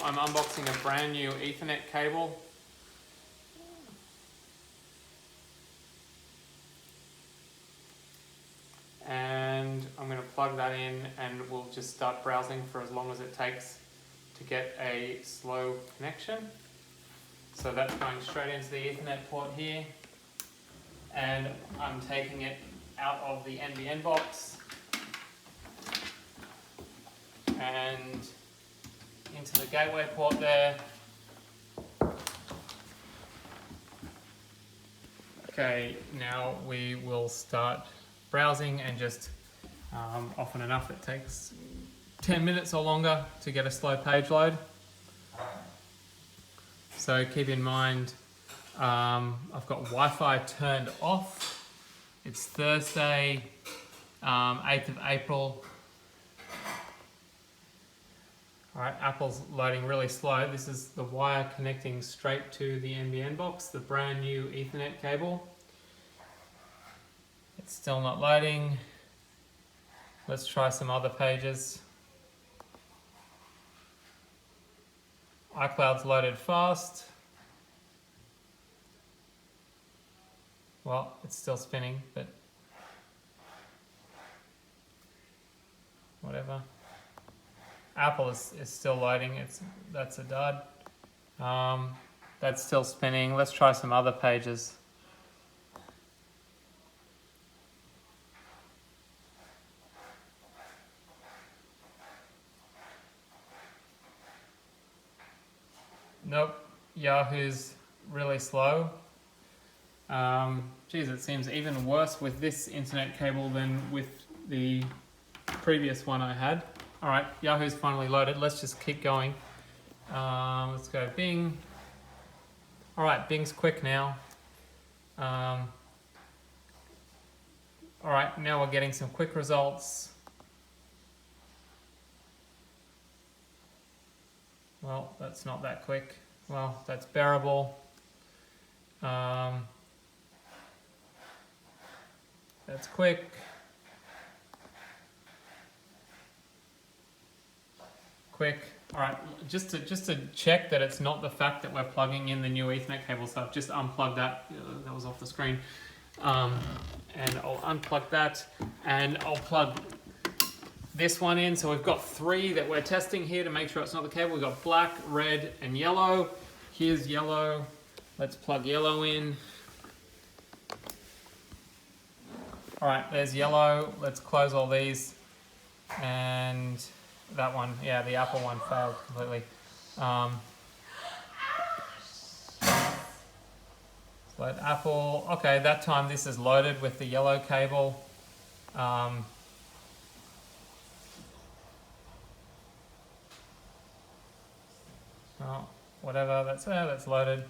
I'm unboxing a brand new Ethernet cable. And I'm going to plug that in and we'll just start browsing for as long as it takes to get a slow connection. So that's going straight into the Ethernet port here. And I'm taking it out of the NBN box and into the gateway port there. Okay, now we will start browsing and just often enough it takes 10 minutes or longer to get a slow page load. So keep in mind I've got Wi-Fi turned off. It's Thursday, 8th of April. Alright, Apple's loading really slow. This is the wire connecting straight to the NBN box, the brand new Ethernet cable. It's still not loading. Let's try some other pages. iCloud's loaded fast. Well, it's still spinning, but whatever. Apple is still loading. That's a dud. That's still spinning. Let's try some other pages. Nope, Yahoo's really slow. Geez, it seems even worse with this internet cable than with the previous one I had. Alright, Yahoo's finally loaded. Let's just keep going. Let's go Bing. Alright, Bing's quick now. Alright, now we're getting some quick results. Well, that's not that quick. Well, that's bearable. That's quick. Quick. All right, just to check that it's not the fact that we're plugging in the new Ethernet cable stuff, just unplug that. That was off the screen. And I'll unplug that and I'll plug this one in. So we've got 3 that we're testing here to make sure it's not the cable. We've got black, red, and yellow. Here's yellow. Let's plug yellow in. All right, there's yellow. Let's close all these. And that one, yeah, the Apple one failed completely. Load Apple. Okay, that time this is loaded with the yellow cable. Well, whatever, that's loaded.